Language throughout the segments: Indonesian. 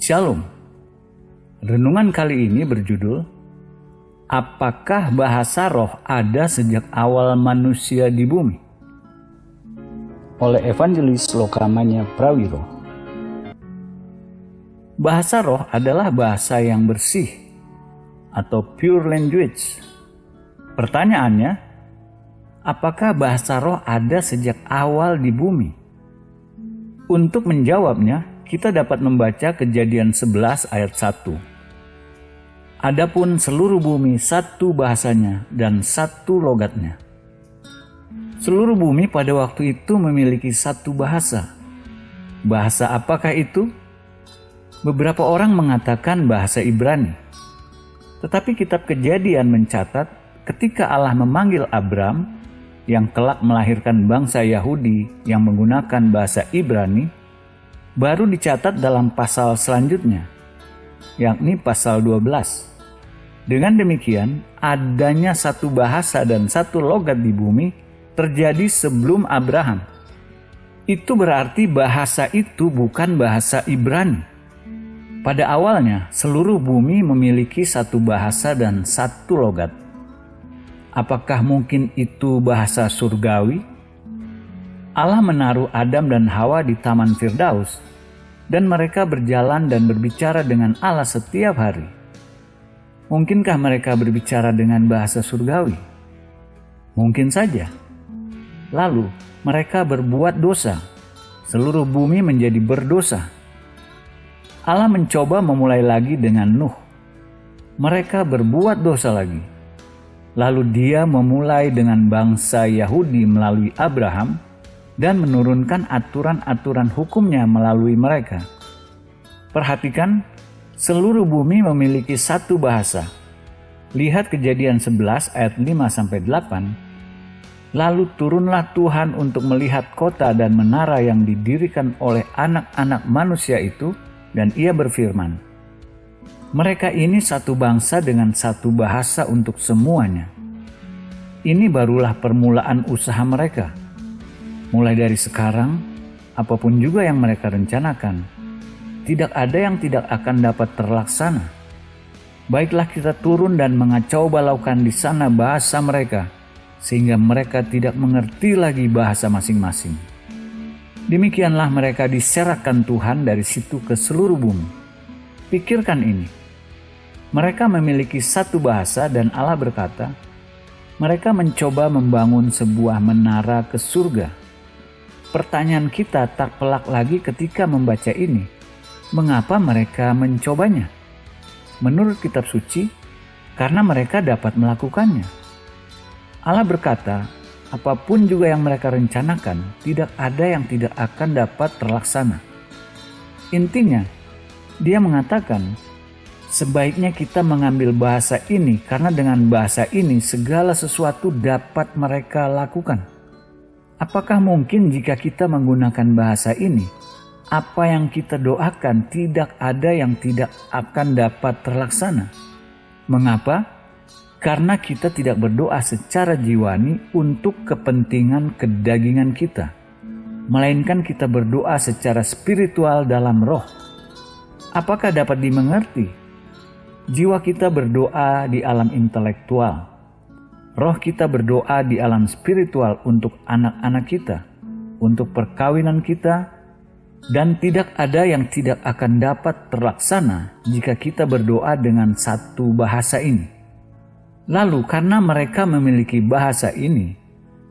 Shalom. Renungan kali ini berjudul, Apakah bahasa roh ada sejak awal manusia di bumi? Oleh Evangelis Lokramanya Prawiro. Bahasa roh adalah bahasa yang bersih atau pure language. Pertanyaannya, apakah bahasa roh ada sejak awal di bumi? Untuk menjawabnya, kita dapat membaca Kejadian 11 ayat 1. Adapun seluruh bumi satu bahasanya dan satu logatnya. Seluruh bumi pada waktu itu memiliki satu bahasa. Bahasa apakah itu? Beberapa orang mengatakan bahasa Ibrani. Tetapi kitab Kejadian mencatat ketika Allah memanggil Abram yang kelak melahirkan bangsa Yahudi yang menggunakan bahasa Ibrani, baru dicatat dalam pasal selanjutnya, yakni pasal 12. Dengan demikian, adanya satu bahasa dan satu logat di bumi terjadi sebelum Abraham. Itu berarti bahasa itu bukan bahasa Ibrani. Pada awalnya, seluruh bumi memiliki satu bahasa dan satu logat. Apakah mungkin itu bahasa surgawi? Allah menaruh Adam dan Hawa di Taman Firdaus, dan mereka berjalan dan berbicara dengan Allah setiap hari. Mungkinkah mereka berbicara dengan bahasa surgawi? Mungkin saja. Lalu mereka berbuat dosa. Seluruh bumi menjadi berdosa. Allah mencoba memulai lagi dengan Nuh. Mereka berbuat dosa lagi. Lalu Dia memulai dengan bangsa Yahudi melalui Abraham dan menurunkan aturan-aturan hukumnya melalui mereka. Perhatikan, seluruh bumi memiliki satu bahasa. Lihat Kejadian 11 ayat 5-8. Lalu turunlah Tuhan untuk melihat kota dan menara yang didirikan oleh anak-anak manusia itu, dan Ia berfirman, mereka ini satu bangsa dengan satu bahasa untuk semuanya. Ini barulah permulaan usaha mereka. Mulai dari sekarang, apapun juga yang mereka rencanakan, tidak ada yang tidak akan dapat terlaksana. Baiklah kita turun dan mengacau balaukan di sana bahasa mereka, sehingga mereka tidak mengerti lagi bahasa masing-masing. Demikianlah mereka diserahkan Tuhan dari situ ke seluruh bumi. Pikirkan ini. Mereka memiliki satu bahasa dan Allah berkata, mereka mencoba membangun sebuah menara ke surga. Pertanyaan kita tak pelak lagi ketika membaca ini. Mengapa mereka mencobanya? Menurut kitab suci, karena mereka dapat melakukannya. Allah berkata, apapun juga yang mereka rencanakan, tidak ada yang tidak akan dapat terlaksana. Intinya, Dia mengatakan, sebaiknya kita mengambil bahasa ini karena dengan bahasa ini segala sesuatu dapat mereka lakukan. Apakah mungkin jika kita menggunakan bahasa ini, apa yang kita doakan tidak ada yang tidak akan dapat terlaksana? Mengapa? Karena kita tidak berdoa secara jiwani untuk kepentingan kedagingan kita, melainkan kita berdoa secara spiritual dalam roh. Apakah dapat dimengerti? Jiwa kita berdoa di alam intelektual. Roh kita berdoa di alam spiritual untuk anak-anak kita, untuk perkawinan kita, dan tidak ada yang tidak akan dapat terlaksana jika kita berdoa dengan satu bahasa ini. Lalu karena mereka memiliki bahasa ini,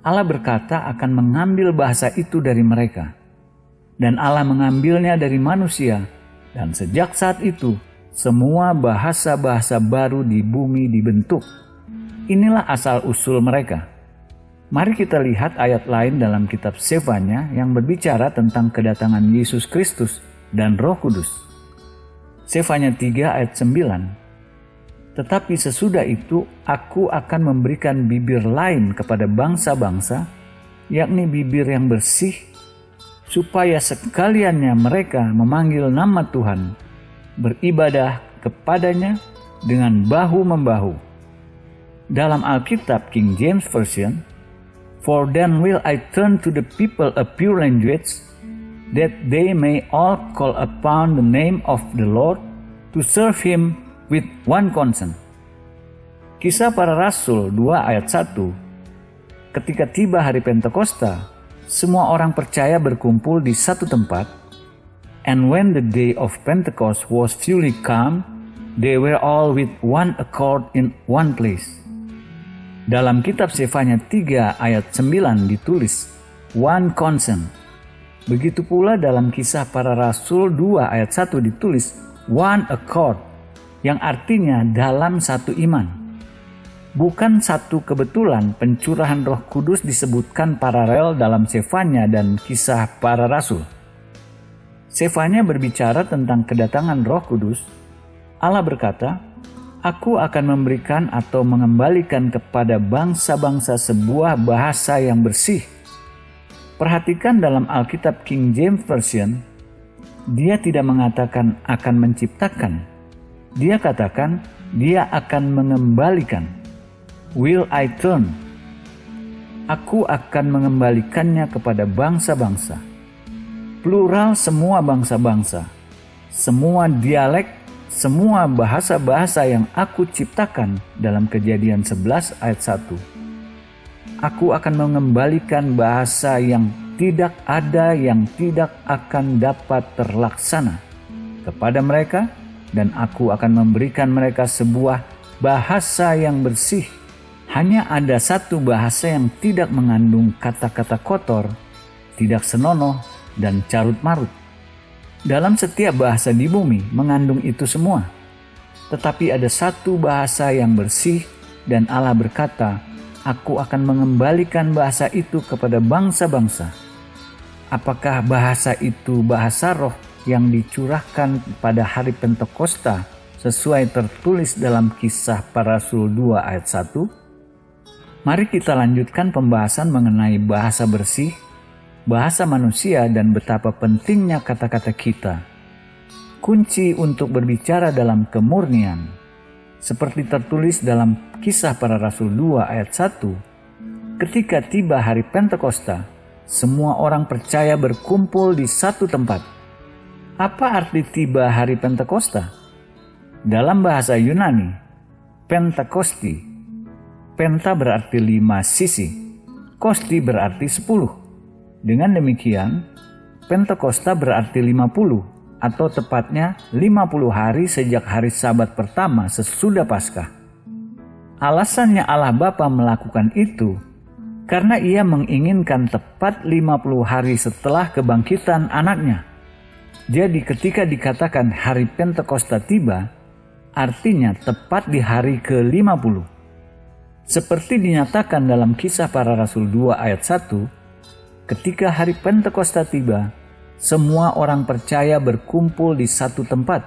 Allah berkata akan mengambil bahasa itu dari mereka. Dan Allah mengambilnya dari manusia, dan sejak saat itu, semua bahasa-bahasa baru di bumi dibentuk. Inilah asal-usul mereka. Mari kita lihat ayat lain dalam kitab Sefanya yang berbicara tentang kedatangan Yesus Kristus dan Roh Kudus. Sefanya 3 ayat 9. Tetapi sesudah itu aku akan memberikan bibir lain kepada bangsa-bangsa, yakni bibir yang bersih, supaya sekaliannya mereka memanggil nama Tuhan, beribadah kepadanya dengan bahu-membahu. Dalam Alkitab King James Version, For then will I turn to the people a pure language, that they may all call upon the name of the Lord to serve him with one consent. Kisah Para Rasul 2 ayat 1. Ketika tiba hari Pentakosta, semua orang percaya berkumpul di satu tempat. And when the day of Pentecost was fully come, they were all with one accord in one place. Dalam kitab Sefanya 3 ayat 9 ditulis, one consent. Begitu pula dalam Kisah Para Rasul 2 ayat 1 ditulis, one accord, yang artinya dalam satu iman. Bukan satu kebetulan pencurahan Roh Kudus disebutkan paralel dalam Sefanya dan Kisah Para Rasul. Sefanya berbicara tentang kedatangan Roh Kudus. Allah berkata, "Aku akan memberikan atau mengembalikan kepada bangsa-bangsa sebuah bahasa yang bersih." Perhatikan dalam Alkitab King James Version, dia tidak mengatakan akan menciptakan. Dia katakan dia akan mengembalikan. Will I turn? Aku akan mengembalikannya kepada bangsa-bangsa. Plural semua bangsa-bangsa, semua dialek, semua bahasa-bahasa yang aku ciptakan dalam Kejadian 11 ayat 1. Aku akan mengembalikan bahasa yang tidak ada, yang tidak akan dapat terlaksana kepada mereka, dan aku akan memberikan mereka sebuah bahasa yang bersih. Hanya ada satu bahasa yang tidak mengandung kata-kata kotor, tidak senonoh, dan carut-marut. Dalam setiap bahasa di bumi mengandung itu semua. Tetapi ada satu bahasa yang bersih, dan Allah berkata, "Aku akan mengembalikan bahasa itu kepada bangsa-bangsa." Apakah bahasa itu bahasa roh yang dicurahkan pada hari Pentakosta sesuai tertulis dalam Kisah Para Rasul 2 ayat 1? Mari kita lanjutkan pembahasan mengenai bahasa bersih, bahasa manusia, dan betapa pentingnya kata-kata kita. Kunci untuk berbicara dalam kemurnian, seperti tertulis dalam Kisah Para Rasul 2 ayat 1, ketika tiba hari Pentakosta, semua orang percaya berkumpul di satu tempat. Apa arti tiba hari Pentakosta? Dalam bahasa Yunani, Pentakosti, Penta berarti 5 sisi, Kosti berarti 10. Dengan demikian, Pentakosta berarti 50, atau tepatnya 50 hari sejak hari Sabat pertama sesudah Paskah. Alasannya Allah Bapa melakukan itu karena ia menginginkan tepat 50 hari setelah kebangkitan anaknya. Jadi ketika dikatakan hari Pentakosta tiba, artinya tepat di hari ke-50. Seperti dinyatakan dalam Kisah Para Rasul 2 ayat 1, ketika hari Pentakosta tiba, semua orang percaya berkumpul di satu tempat.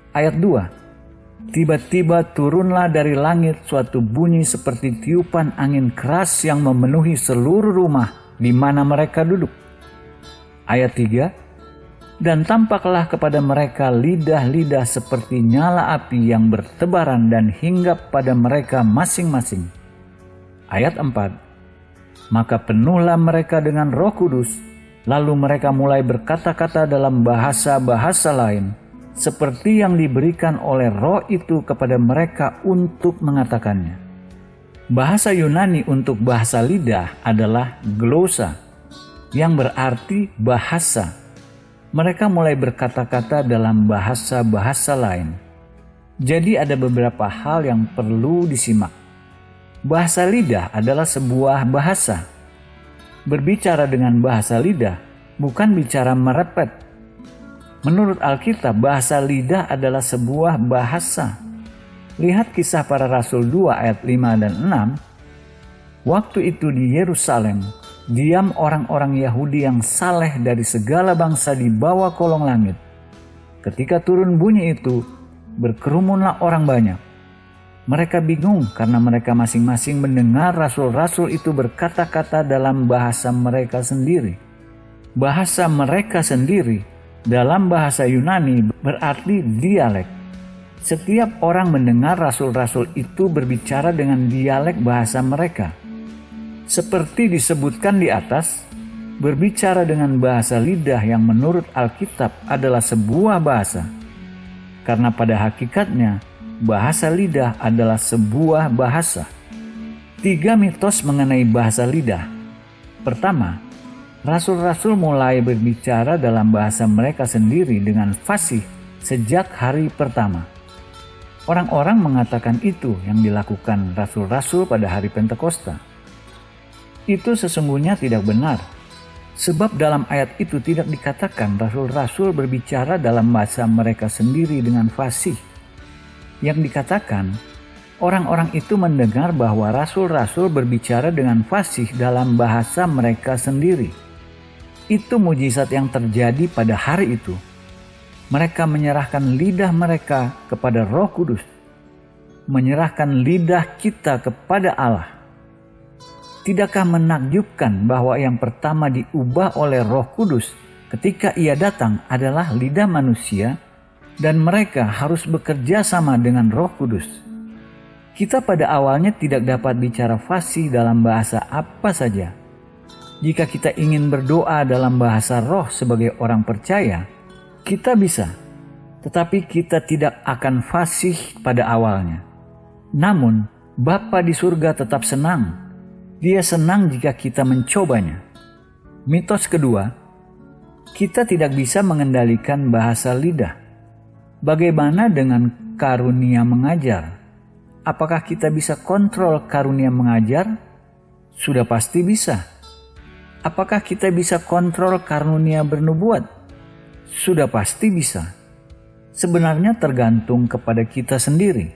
Ayat 2, tiba-tiba turunlah dari langit suatu bunyi seperti tiupan angin keras yang memenuhi seluruh rumah di mana mereka duduk. Ayat 3, dan tampaklah kepada mereka lidah-lidah seperti nyala api yang bertebaran dan hinggap pada mereka masing-masing. Ayat 4, maka penuhlah mereka dengan Roh Kudus, lalu mereka mulai berkata-kata dalam bahasa-bahasa lain, seperti yang diberikan oleh Roh itu kepada mereka untuk mengatakannya. Bahasa Yunani untuk bahasa lidah adalah glosa, yang berarti bahasa. Mereka mulai berkata-kata dalam bahasa-bahasa lain. Jadi ada beberapa hal yang perlu disimak. Bahasa lidah adalah sebuah bahasa. Berbicara dengan bahasa lidah bukan bicara merepet. Menurut Alkitab, bahasa lidah adalah sebuah bahasa. Lihat Kisah Para Rasul 2 ayat 5 dan 6. Waktu itu di Yerusalem, diam orang-orang Yahudi yang saleh dari segala bangsa di bawah kolong langit. Ketika turun bunyi itu, berkerumunlah orang banyak. Mereka bingung karena mereka masing-masing mendengar rasul-rasul itu berkata-kata dalam bahasa mereka sendiri. Bahasa mereka sendiri dalam bahasa Yunani berarti dialek. Setiap orang mendengar rasul-rasul itu berbicara dengan dialek bahasa mereka. Seperti disebutkan di atas, berbicara dengan bahasa lidah yang menurut Alkitab adalah sebuah bahasa. Karena pada hakikatnya, bahasa lidah adalah sebuah bahasa. 3 mitos mengenai bahasa lidah. Pertama, rasul-rasul mulai berbicara dalam bahasa mereka sendiri dengan fasih sejak hari pertama. Orang-orang mengatakan itu yang dilakukan rasul-rasul pada hari Pentakosta. Itu sesungguhnya tidak benar, sebab dalam ayat itu tidak dikatakan rasul-rasul berbicara dalam bahasa mereka sendiri dengan fasih. Yang dikatakan, orang-orang itu mendengar bahwa rasul-rasul berbicara dengan fasih dalam bahasa mereka sendiri. Itu mujizat yang terjadi pada hari itu. Mereka menyerahkan lidah mereka kepada Roh Kudus, menyerahkan lidah kita kepada Allah. Tidakkah menakjubkan bahwa yang pertama diubah oleh Roh Kudus ketika Ia datang adalah lidah manusia, dan mereka harus bekerja sama dengan Roh Kudus? Kita pada awalnya tidak dapat bicara fasih dalam bahasa apa saja. Jika kita ingin berdoa dalam bahasa roh sebagai orang percaya, kita bisa, tetapi kita tidak akan fasih pada awalnya. Namun, Bapa di surga tetap senang. Dia senang jika kita mencobanya. Mitos kedua, kita tidak bisa mengendalikan bahasa lidah. Bagaimana dengan karunia mengajar? Apakah kita bisa kontrol karunia mengajar? Sudah pasti bisa. Apakah kita bisa kontrol karunia bernubuat? Sudah pasti bisa. Sebenarnya tergantung kepada kita sendiri.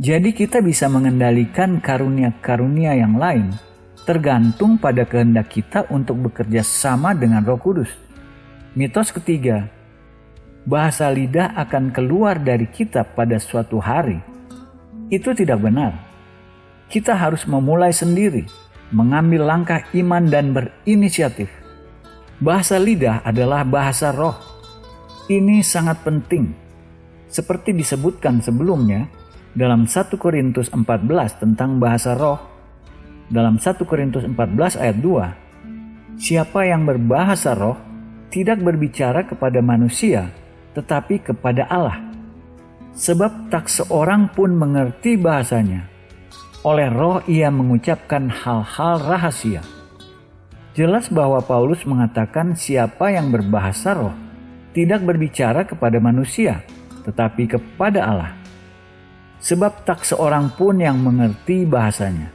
Jadi kita bisa mengendalikan karunia-karunia yang lain, tergantung pada kehendak kita untuk bekerja sama dengan Roh Kudus. Mitos ketiga, bahasa lidah akan keluar dari kita pada suatu hari. Itu tidak benar. Kita harus memulai sendiri, mengambil langkah iman dan berinisiatif. Bahasa lidah adalah bahasa roh. Ini sangat penting. Seperti disebutkan sebelumnya, dalam 1 Korintus 14 tentang bahasa roh, dalam 1 Korintus 14 ayat 2, siapa yang berbahasa roh tidak berbicara kepada manusia, tetapi kepada Allah. Sebab tak seorang pun mengerti bahasanya. Oleh roh ia mengucapkan hal-hal rahasia. Jelas bahwa Paulus mengatakan siapa yang berbahasa roh tidak berbicara kepada manusia, tetapi kepada Allah. Sebab tak seorang pun yang mengerti bahasanya.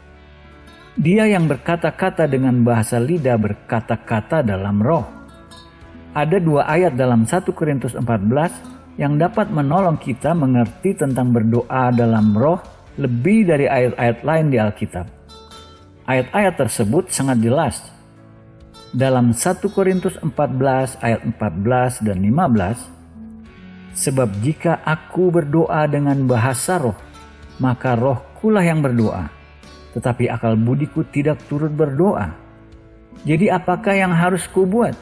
Dia yang berkata-kata dengan bahasa lidah berkata-kata dalam roh. Ada 2 ayat dalam 1 Korintus 14 yang dapat menolong kita mengerti tentang berdoa dalam roh lebih dari ayat-ayat lain di Alkitab. Ayat-ayat tersebut sangat jelas. Dalam 1 Korintus 14 ayat 14 dan 15, sebab jika aku berdoa dengan bahasa roh, maka rohkulah yang berdoa, tetapi akal budiku tidak turut berdoa. Jadi apakah yang harus kubuat?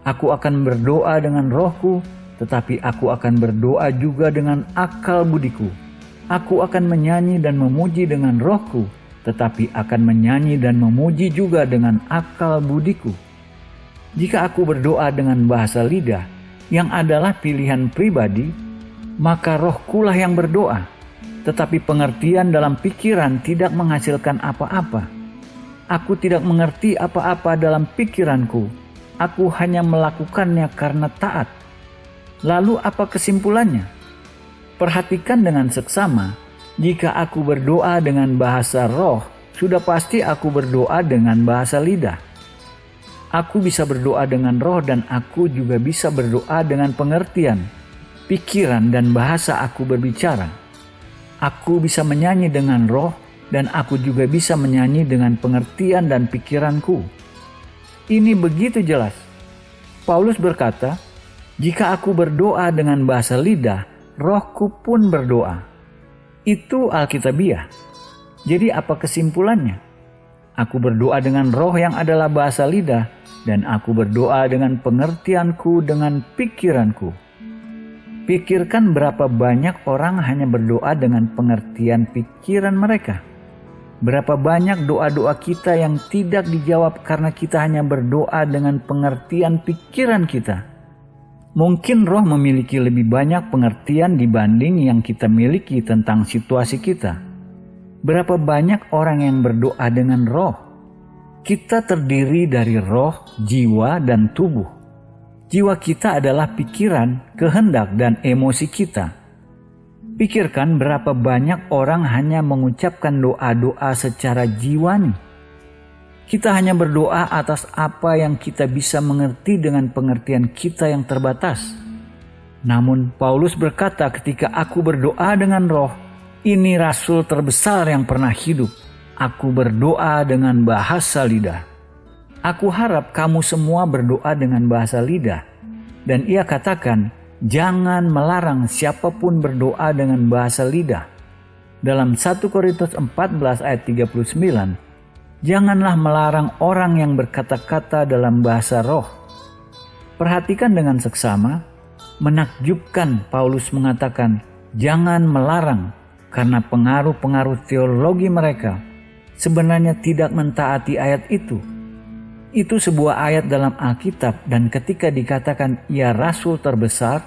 Aku akan berdoa dengan rohku, tetapi aku akan berdoa juga dengan akal budiku. Aku akan menyanyi dan memuji dengan rohku, tetapi akan menyanyi dan memuji juga dengan akal budiku. Jika aku berdoa dengan bahasa lidah, yang adalah pilihan pribadi, maka rohkulah yang berdoa, tetapi pengertian dalam pikiran tidak menghasilkan apa-apa. Aku tidak mengerti apa-apa dalam pikiranku, aku hanya melakukannya karena taat. Lalu apa kesimpulannya? Perhatikan dengan seksama, jika aku berdoa dengan bahasa roh, sudah pasti aku berdoa dengan bahasa lidah. Aku bisa berdoa dengan roh dan aku juga bisa berdoa dengan pengertian, pikiran dan bahasa aku berbicara. Aku bisa menyanyi dengan roh dan aku juga bisa menyanyi dengan pengertian dan pikiranku. Ini begitu jelas. Paulus berkata, jika aku berdoa dengan bahasa lidah, rohku pun berdoa. Itu Alkitabiah. Jadi apa kesimpulannya? Aku berdoa dengan roh yang adalah bahasa lidah, dan aku berdoa dengan pengertianku dengan pikiranku. Pikirkan berapa banyak orang hanya berdoa dengan pengertian pikiran mereka. Berapa banyak doa-doa kita yang tidak dijawab karena kita hanya berdoa dengan pengertian pikiran kita. Mungkin roh memiliki lebih banyak pengertian dibanding yang kita miliki tentang situasi kita. Berapa banyak orang yang berdoa dengan roh? Kita terdiri dari roh, jiwa, dan tubuh. Jiwa kita adalah pikiran, kehendak, dan emosi kita. Pikirkan berapa banyak orang hanya mengucapkan doa-doa secara jiwani. Kita hanya berdoa atas apa yang kita bisa mengerti dengan pengertian kita yang terbatas. Namun Paulus berkata, ketika aku berdoa dengan roh, ini rasul terbesar yang pernah hidup. Aku berdoa dengan bahasa lidah. Aku harap kamu semua berdoa dengan bahasa lidah. Dan ia katakan, jangan melarang siapapun berdoa dengan bahasa lidah. Dalam 1 Korintus 14 ayat 39, janganlah melarang orang yang berkata-kata dalam bahasa roh. Perhatikan dengan seksama, menakjubkan Paulus mengatakan, jangan melarang, karena pengaruh-pengaruh teologi mereka sebenarnya tidak mentaati ayat itu. Itu sebuah ayat dalam Alkitab, dan ketika dikatakan ia rasul terbesar,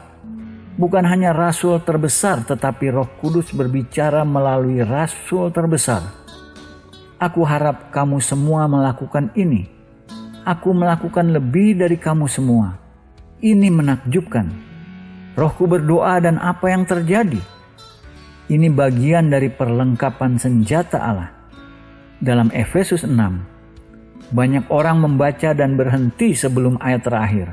bukan hanya rasul terbesar, tetapi Roh Kudus berbicara melalui rasul terbesar. Aku harap kamu semua melakukan ini. Aku melakukan lebih dari kamu semua. Ini menakjubkan. Rohku berdoa dan apa yang terjadi? Ini bagian dari perlengkapan senjata Allah. Dalam Efesus 6, banyak orang membaca dan berhenti sebelum ayat terakhir.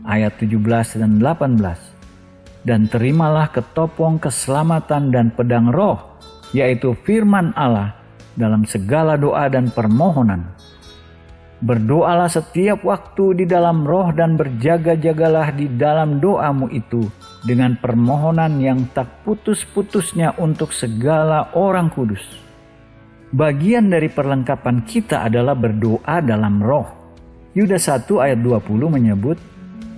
Ayat 17 dan 18. Dan terimalah ketopong keselamatan dan pedang roh, yaitu firman Allah, dalam segala doa dan permohonan. Berdoalah setiap waktu di dalam roh dan berjaga-jagalah di dalam doamu itu dengan permohonan yang tak putus-putusnya untuk segala orang kudus. Bagian dari perlengkapan kita adalah berdoa dalam roh. Yudas 1 ayat 20 menyebut,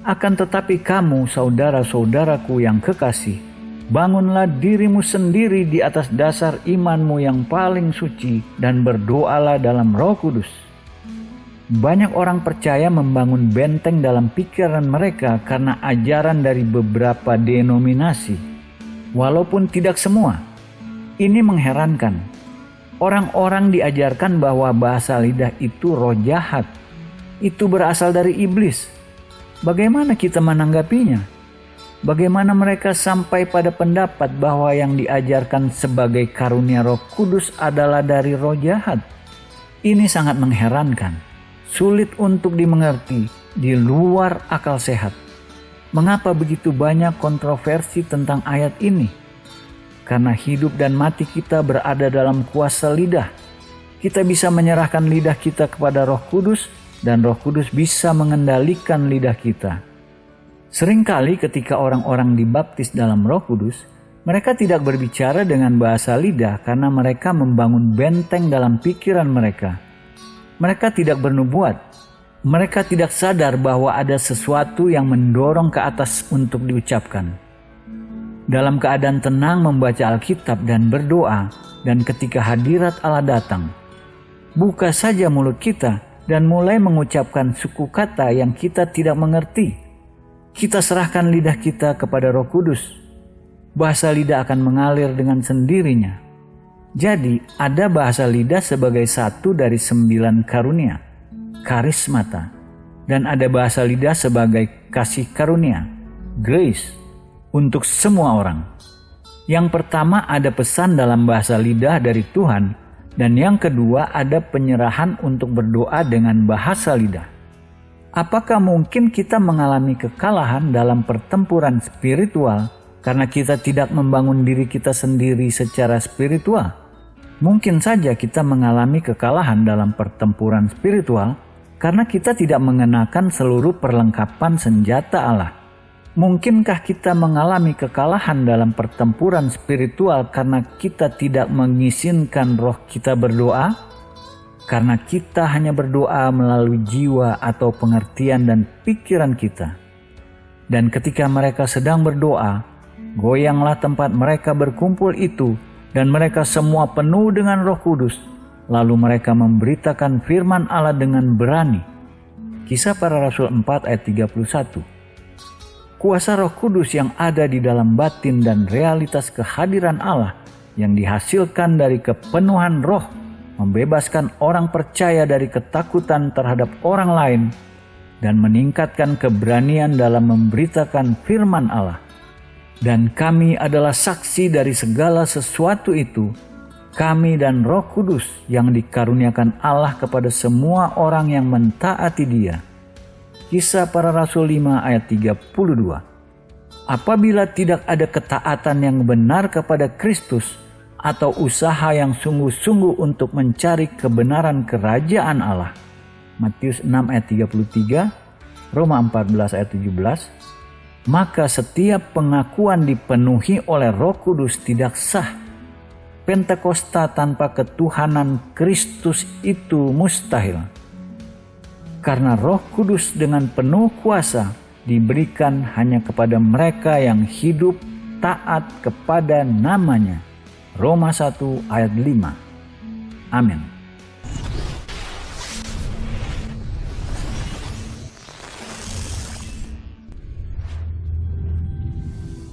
akan tetapi kamu saudara-saudaraku yang kekasih, bangunlah dirimu sendiri di atas dasar imanmu yang paling suci dan berdoalah dalam Roh Kudus. Banyak orang percaya membangun benteng dalam pikiran mereka karena ajaran dari beberapa denominasi. Walaupun tidak semua. Ini mengherankan. Orang-orang diajarkan bahwa bahasa lidah itu roh jahat. Itu berasal dari iblis. Bagaimana kita menanggapinya? Bagaimana mereka sampai pada pendapat bahwa yang diajarkan sebagai karunia Roh Kudus adalah dari roh jahat? Ini sangat mengherankan, sulit untuk dimengerti, di luar akal sehat. Mengapa begitu banyak kontroversi tentang ayat ini? Karena hidup dan mati kita berada dalam kuasa lidah. Kita bisa menyerahkan lidah kita kepada Roh Kudus, dan Roh Kudus bisa mengendalikan lidah kita. Seringkali ketika orang-orang dibaptis dalam Roh Kudus, mereka tidak berbicara dengan bahasa lidah karena mereka membangun benteng dalam pikiran mereka. Mereka tidak bernubuat. Mereka tidak sadar bahwa ada sesuatu yang mendorong ke atas untuk diucapkan. Dalam keadaan tenang membaca Alkitab dan berdoa, dan ketika hadirat Allah datang, buka saja mulut kita dan mulai mengucapkan suku kata yang kita tidak mengerti. Kita serahkan lidah kita kepada Roh Kudus. Bahasa lidah akan mengalir dengan sendirinya. Jadi ada bahasa lidah sebagai satu dari 9 karunia, karismata. Dan ada bahasa lidah sebagai kasih karunia, grace, untuk semua orang. Yang pertama ada pesan dalam bahasa lidah dari Tuhan, dan yang kedua ada penyerahan untuk berdoa dengan bahasa lidah. Apakah mungkin kita mengalami kekalahan dalam pertempuran spiritual karena kita tidak membangun diri kita sendiri secara spiritual? Mungkin saja kita mengalami kekalahan dalam pertempuran spiritual karena kita tidak mengenakan seluruh perlengkapan senjata Allah. Mungkinkah kita mengalami kekalahan dalam pertempuran spiritual karena kita tidak mengizinkan roh kita berdoa? Karena kita hanya berdoa melalui jiwa atau pengertian dan pikiran kita. Dan ketika mereka sedang berdoa, goyanglah tempat mereka berkumpul itu, dan mereka semua penuh dengan Roh Kudus. Lalu mereka memberitakan firman Allah dengan berani. Kisah Para Rasul 4 ayat 31. Kuasa Roh Kudus yang ada di dalam batin dan realitas kehadiran Allah yang dihasilkan dari kepenuhan Roh membebaskan orang percaya dari ketakutan terhadap orang lain dan meningkatkan keberanian dalam memberitakan firman Allah. Dan kami adalah saksi dari segala sesuatu itu, kami dan Roh Kudus yang dikaruniakan Allah kepada semua orang yang mentaati Dia. Kisah Para Rasul 5 ayat 32. Apabila tidak ada ketaatan yang benar kepada Kristus atau usaha yang sungguh-sungguh untuk mencari kebenaran kerajaan Allah. Matius 6 ayat 33, Roma 14 ayat 17. Maka setiap pengakuan dipenuhi oleh Roh Kudus tidak sah. Pentakosta tanpa ketuhanan Kristus itu mustahil. Karena Roh Kudus dengan penuh kuasa diberikan hanya kepada mereka yang hidup taat kepada namanya. Roma 1 ayat 5. Amin.